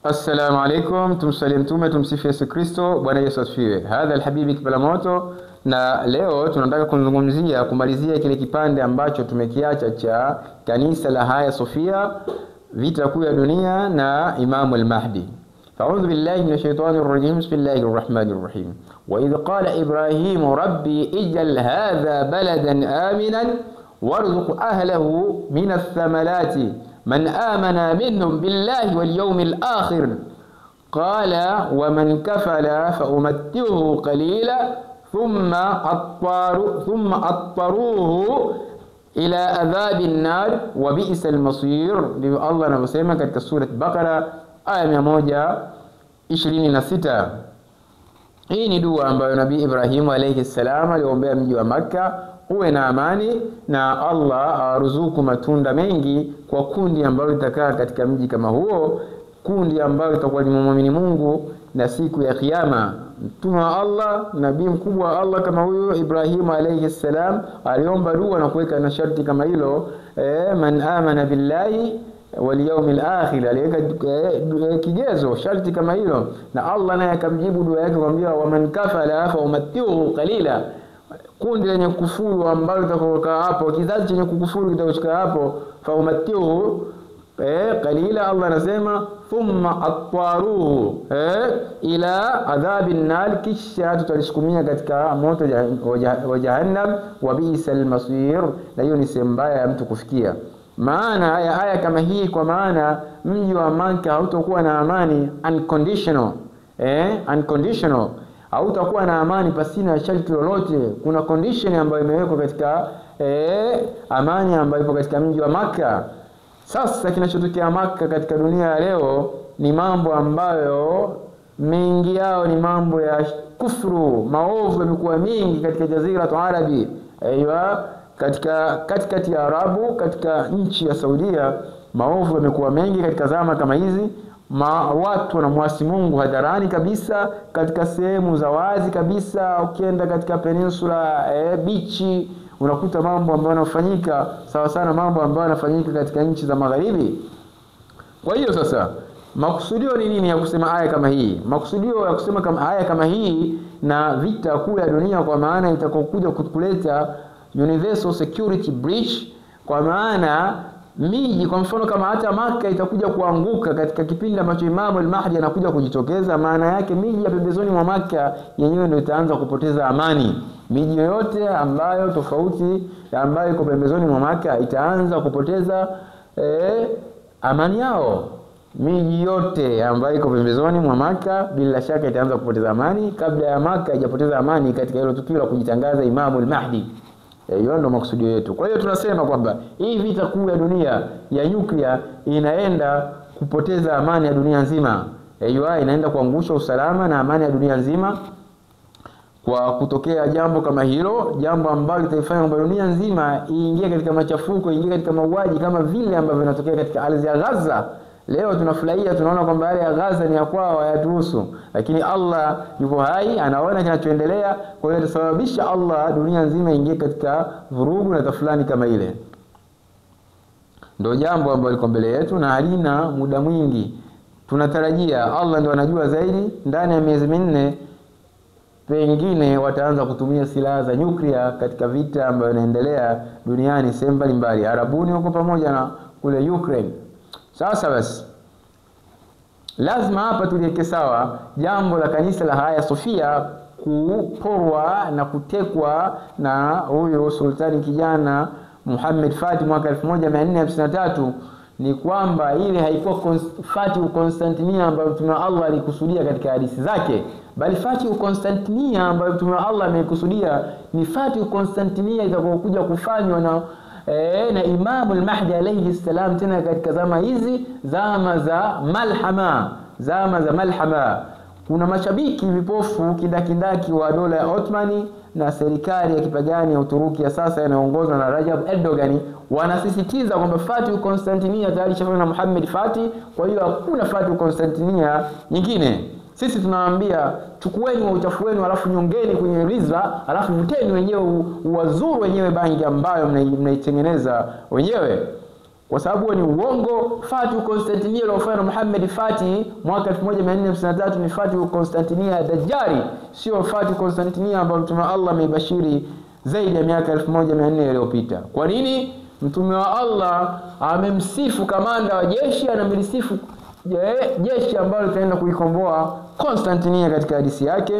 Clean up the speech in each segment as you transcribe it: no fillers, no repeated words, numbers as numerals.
Assalamu alaikum, tumsalie mtume, tumsifu Yesu Kristo. Bwana Yesu asifiwe. Hadha alhabibi kibala moto, na leo tunataka kumalizia kile kipande ambacho tumekiacha cha kanisa la Haya Sofia, vita kuu ya dunia na Imamu al-Mahdi. Fa'udhu billahi minash shaitani rrajim. Bismillahir rahmanir rahim. Wa idh qala Ibrahim rabbi ij'al hadha baladan aminan warzuq ahlahu minath thamarati من آمن منهم بالله واليوم الآخر قال ومن كفل فأمتعه قليلا ثم أضطروه إلى عذاب النار وبئس المصير. الله anasema katika sura Baqara aya 126. Hii ni dua ambayo Nabii Ibrahim alayhi salam aliombea mji wa Makka uwe na amani na Allah aruzuku matunda mengi kwa kundi ambalo litakaa katika mji kama huo, kundi ambalo litakuwa ni muumini Mungu na siku ya kiyama. Mtume wa Allah, nabii mkubwa wa Allah kama huyo Ibrahim alayhi salam aliomba dua na kuweka na sharti kama hilo, man amana billahi wal yawmil akhir, aliweka kigezo sharti kama hilo, na Allah naye akamjibu dua yake kumwambia wa man kafala fa umattihu qalila. Kundi lenye kufuru ambalo litakokaa hapo, kizazi chenye kukufuru kitakokaa hapo, fa umattihu qalila. Allah anasema thumma atwaruhu ila adhabin nar, kisha tutalishukumia katika moto wa jahannam, wa bi'sal masir, na hiyo ni sehemu mbaya ya mtu kufikia. Maana ya aya kama hii, kwa maana mji wa Makka hautakuwa na amani unconditional, unconditional, hautakuwa na amani pasina sharti lolote. Kuna condition ambayo imewekwa katika amani ambayo ipo katika mji wa Makka. Sasa kinachotokea Makka katika dunia ya leo ni mambo ambayo mengi yao ni mambo ya kufuru, maovu yamekuwa mengi katika jazira Arabi, katikati ya Arabu, katika nchi ya Saudia, maovu yamekuwa mengi katika zama kama hizi. Watu wanamwasi Mungu hadharani kabisa, katika sehemu za wazi kabisa. Ukienda katika peninsula bichi, unakuta mambo ambayo yanafanyika sawa sana mambo ambayo yanafanyika katika nchi za magharibi. Kwa hiyo sasa makusudio ni nini ya kusema aya kama hii? Makusudio ya kusema kama aya kama hii na vita kuu ya dunia, kwa maana itakokuja kuleta universal security breach, kwa maana miji kwa mfano kama hata Makka itakuja kuanguka katika kipindi ambacho Imamu al-Mahdi anakuja kujitokeza. Maana yake miji ya pembezoni mwa Makka yenyewe ndio itaanza kupoteza amani. Miji yote ambayo tofauti ambayo iko pembezoni mwa Makka itaanza kupoteza amani yao. Miji yote ambayo iko pembezoni mwa Makka bila shaka itaanza kupoteza amani kabla ya Makka haijapoteza amani katika hilo tukio la kujitangaza Imamu al-Mahdi. Hiyo ndio makusudio yetu. Kwa hiyo tunasema kwamba hii vita kuu ya dunia ya nyuklia inaenda kupoteza amani ya dunia nzima. Inaenda kuangusha usalama na amani ya dunia nzima kwa kutokea jambo kama hilo, jambo ambalo litaifanya dunia nzima iingie katika machafuko, iingie katika mauaji kama vile ambavyo vinatokea katika ardhi ya Gaza. Leo tunafurahia, tunaona kwamba hali ya Gaza ni ya kwao, hayatuhusu, lakini Allah yuko hai, anaona kinachoendelea. Kwa hiyo itasababisha Allah dunia nzima ingie katika vurugu na tafulani kama ile. Ndio jambo ambalo liko mbele yetu na halina muda mwingi. Tunatarajia, Allah ndio anajua zaidi, ndani ya miezi minne pengine wataanza kutumia silaha za nyuklia katika vita ambayo inaendelea duniani sehemu mbalimbali, Arabuni huko pamoja na kule Ukraine. Sasa basi lazima hapa tuliweke sawa jambo la kanisa la Haya Sofia kuporwa na kutekwa na huyo sultani kijana Muhammad Fatih mwaka 1453. Ni kwamba ile haikuwa Fatih Constantinia ambayo Mtume Allah alikusudia katika hadithi zake, bali Fatih Constantinia ambayo Mtume Allah amekusudia ni Fatih Constantinia itakokuja kufanywa na Imamu al-Mahdi alayhi salam, tena katika zama hizi, zama za malhama. Kuna mashabiki vipofu kindakindaki wa dola ya Ottomani na serikali ya kipagani ya Uturuki ya sasa inayoongozwa na Rajab Erdogan, wanasisitiza kwamba Fatih Constantinia tayari shafanywa na Muhammad Fatih, kwa hiyo hakuna Fatih Constantinia nyingine. Sisi tunawaambia chukueni wa uchafu wenu alafu nyongeni kwenye rizla, alafu vuteni wenyewe uwazuru wenyewe bangi ambayo mnaitengeneza wenyewe. kwa sababu ni uongo. Fathu Konstantinia iliyofanywa na Muhammad Fatih mwaka 1453 ni Fathu Konstantinia Dajjali, sio Fathu Konstantinia ambayo Mtume Allah ameibashiri zaidi ya miaka 1400 iliyopita. Kwa nini? Mtume wa Allah amemsifu kamanda wa jeshi, anamsifu jeshi ambalo litaenda kuikomboa Konstantinia katika hadithi yake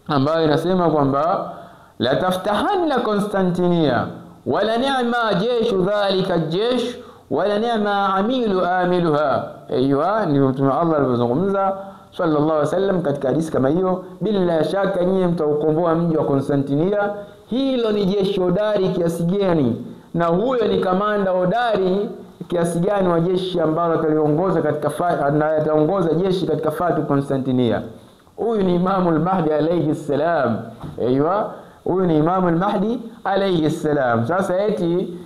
ambayo inasema kwamba la taftahanna Konstantinia wala ni'ma jeshu dhalika jesh wala ni'ma amiluha. Aiywa, ni Mtume Allah alizungumza sallallahu alaihi wasallam katika hadithi kama hiyo, bila shaka nyinyi mtaukomboa mji wa Konstantinia. Hilo ni jeshi hodari kiasi gani, na huyo ni kamanda hodari kiasi gani wa jeshi ambalo ataliongoza katika na ataongoza jeshi katika Fathu Konstantinia. Huyu ni Imam al-Mahdi alayhi salam. Aiywa, huyu ni Imam al-Mahdi alayhi salam. Sasa eti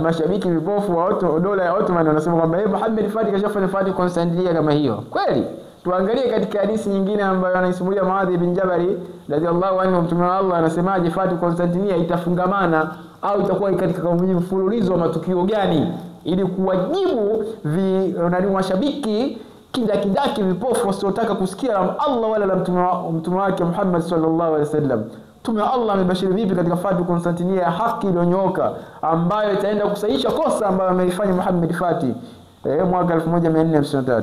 mashabiki vipofu wa dola ya Ottoman wanasema kwamba Muhammad Fatih kashafanya Fathu Konstantinia kama hiyo. Kweli? Tuangalie katika hadithi nyingine ambayo anaisimulia Muadh ibn Jabal radhiallahu anhu, Mtume wa Allah anasemaje Fathu Konstantinia itafungamana au itakuwa katika mfululizo wa matukio gani, ili kuwajibu mashabiki kidaki vipofu wasiotaka kusikia la Allah wala la mtume wake Muhammad sallallahu alaihi wasallam. Mtume wa Allah amebashiri vipi katika Fathu Konstantinia ya haki iliyonyooka ambayo itaenda kusahihisha kosa ambayo ameifanya Muhammad Fatih mwaka 1453.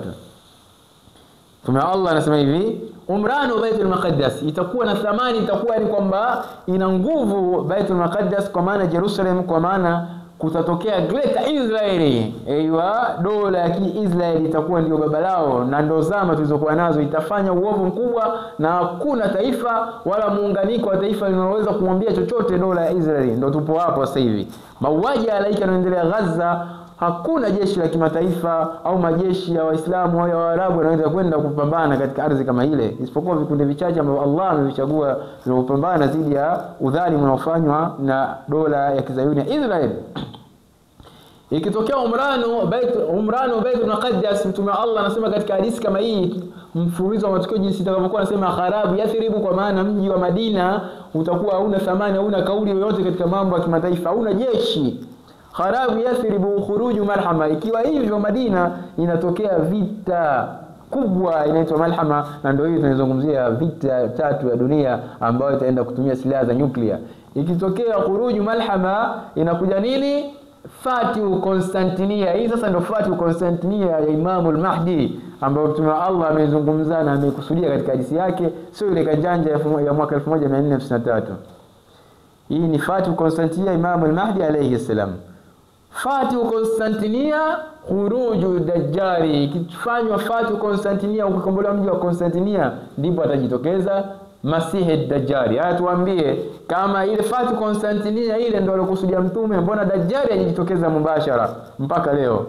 Mtume wa Allah anasema hivi, umranu Baitul Maqdis itakuwa na thamani, itakuwa ni kwamba ina nguvu Baitul Maqdis, kwa maana Jerusalem, kwa maana kutatokea Great Israel. Aiywa, dola ya Kiisraeli itakuwa ndio baba lao, na ndo zama tulizokuwa nazo itafanya uovu mkubwa, na hakuna taifa wala muunganiko wa taifa linaloweza kumwambia chochote dola ya Israeli. Ndio tupo hapo sasa hivi. Mauaji ya halaiki yanaendelea Gaza. Hakuna jeshi la kimataifa au majeshi ya Waislamu au ya Waarabu yanaweza kwenda kupambana katika ardhi kama ile, isipokuwa vikundi vichache ambavyo Allah amevichagua vinapambana dhidi ya udhalimu unaofanywa na dola ya Kizayuni ya Israel. Ikitokea umrano Baitul Maqdis, Mtume Allah anasema katika hadithi kama hii, mfululizo wa matukio jinsi itakavyokuwa, anasema kharabu Yathrib, kwa maana mji wa Madina utakuwa hauna thamani, hauna kauli yoyote katika mambo ya kimataifa, hauna jeshi. Kharabu Yathrib khuruju Malhama, ikiwa hivyo Madina inatokea vita kubwa inaitwa Malhama, na ndio hiyo tunazungumzia vita tatu ya dunia ambayo itaenda kutumia silaha za nyuklia. Ikitokea khuruju Malhama inakuja nini? Fathu Konstantinia. Hii sasa ndio Fathu Konstantinia ya Imam al-Mahdi ambayo Mtume Allah amezungumza na amekusudia katika hadithi yake, sio ile kanjanja ya mwaka 1453. Hii ni Fathu Konstantinia Imam al-Mahdi alayhi salam. Fathu Konstantinia khuruju Dajjali, ikifanywa Fathu Konstantinia, ukikombolewa mji wa Konstantinia, ndipo atajitokeza Masihi Dajjali. Haya, tuambie kama ile Fathu Konstantinia ile ndio alikusudia Mtume, mbona Dajjali hajitokeza mubashara mpaka leo?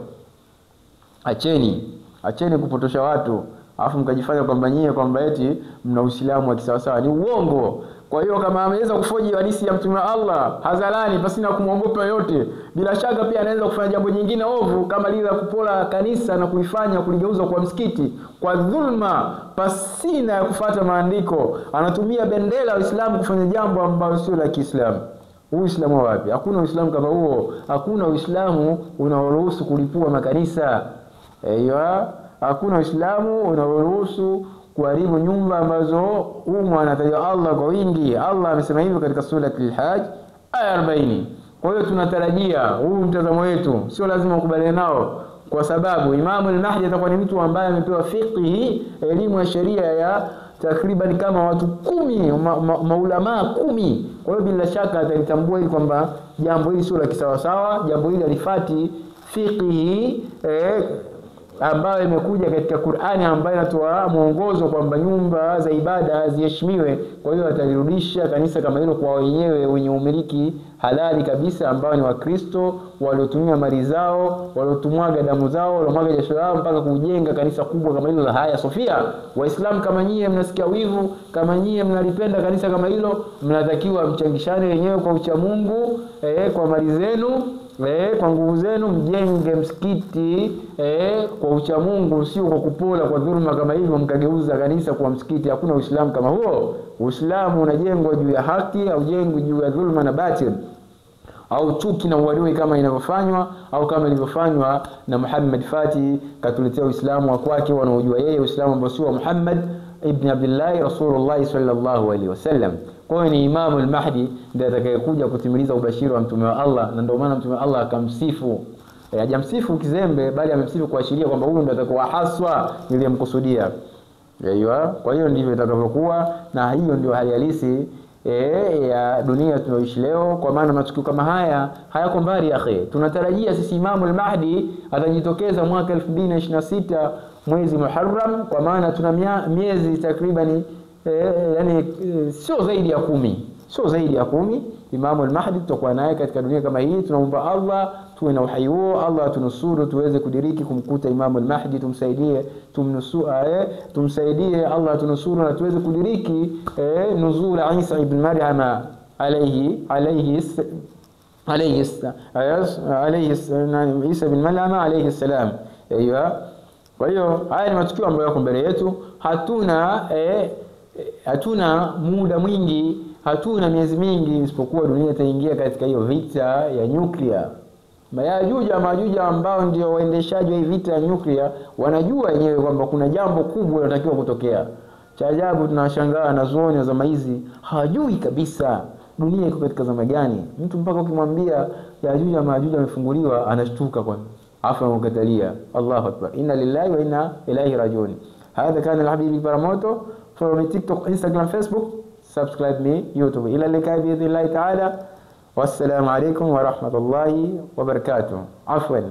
Acheni kupotosha watu alafu mkajifanya kwamba nyie kwamba eti mna Uislamu wa kisawasawa. Ni uongo. Kwa hiyo kama ameweza kufoji hadithi ya Mtume Allah hadharani pasina kumwogopa yote, bila shaka pia anaweza kufanya jambo jingine ovu kama lile la kupola kanisa na kulifanya kuligeuza kwa msikiti kwa dhulma pasina ya kufuata maandiko. Anatumia bendera ya Uislamu kufanya jambo ambalo sio la Kiislamu. Uislamu wapi? Hakuna Uislamu kama huo. Hakuna Uislamu unaoruhusu kulipua makanisa. Aiywa, hakuna Uislamu unaoruhusu kuharibu nyumba ambazo humo anataja Allah kwa wingi. Allah amesema hivyo katika sura Al-Hajj aya 40. Kwa hiyo tunatarajia huu mtazamo wetu sio lazima ukubaliane nao, kwa sababu Imam al-Mahdi atakuwa ni mtu ambaye amepewa fiqh, elimu ya sheria ya takriban kama watu 10, maulama 10. Kwa hiyo bila shaka atalitambua hili kwamba jambo hili sio la kisawasawa, jambo hili alifati fiqh ambayo imekuja katika Qur'ani ambayo inatoa mwongozo kwamba nyumba za ibada ziheshimiwe. Kwa hiyo atalirudisha kanisa kama hilo kwa wenyewe wenye umiliki halali kabisa, ambao ni Wakristo waliotumia mali zao, waliotumwaga damu zao, waliomwaga jasho lao mpaka kujenga kanisa kubwa kama hilo la Hagia Sophia. Waislamu kama nyie mnasikia wivu, kama nyie mnalipenda kanisa kama hilo, mnatakiwa mchangishane wenyewe kwa ucha Mungu, kwa mali zenu, kwa nguvu zenu, mjenge msikiti kwa ucha Mungu, sio kwa kupola kwa dhulma kama hivyo mkageuza kanisa kwa msikiti. Hakuna Uislamu kama huo. Uislamu unajengwa juu ya haki, au jengwa juu ya dhulma na batil. au chuki na uadui kama inavyofanywa au kama ilivyofanywa na Muhammad Fati, katuletea Uislamu wa kwake wanaojua yeye Uislamu ambao sio Muhammad ibn Abdullah Rasulullah sallallahu alaihi wasallam. Kwa hiyo ni Imam al-Mahdi ndiye atakayekuja kutimiliza ubashiri wa mtume wa Allah, na ndio maana mtume wa Allah akamsifu. Hajamsifu kizembe, bali amemsifu kuashiria kwamba huyu ndiye atakuwa haswa niliyemkusudia. Kwa hiyo ndivyo itakavyokuwa, na hiyo ndio hali halisi ya dunia tunayoishi leo. Kwa maana matukio kama haya hayako mbali akhi. Tunatarajia sisi Imam al-Mahdi atajitokeza mwaka 2026 mwezi Muharram, kwa maana tuna miezi takriban sio zaidi ya 10. Sio zaidi ya 10 Imam al-Mahdi tutakuwa naye katika dunia kama hii. Tunaomba Allah tuwe na uhai huo, Allah tunusuru tuweze kudiriki kumkuta Imam al-Mahdi, tumsaidie Allah tunusuru na tuweze kudiriki nuzul Isa ibn Maryam Isa ibn Maryam alayhi salam. Kwa hiyo haya ni matukio ambayo yako mbele yetu. Hatuna muda mwingi, hatuna miezi mingi, isipokuwa dunia itaingia katika hiyo vita ya nyuklia. Majuja ambao ndio waendeshaji wa vita ya nyuklia wanajua wenyewe kwamba kuna jambo kubwa linatakiwa kutokea. Cha ajabu tunashangaa na zuoni za maizi hawajui kabisa dunia iko katika zama gani. Mtu mpaka ukimwambia Majuja amefunguliwa anashtuka kwa afa mkatalia. Allahu akbar. Inna lillahi wa inna ilaihi rajiun. Hadha kana al-habibi Baramoto. Follow me TikTok, Instagram, Facebook. Subscribe me YouTube. Ila likai bi idhnillahi ta'ala. Wassalamu alaikum wa rahmatullahi wa barakatuh. Afwan.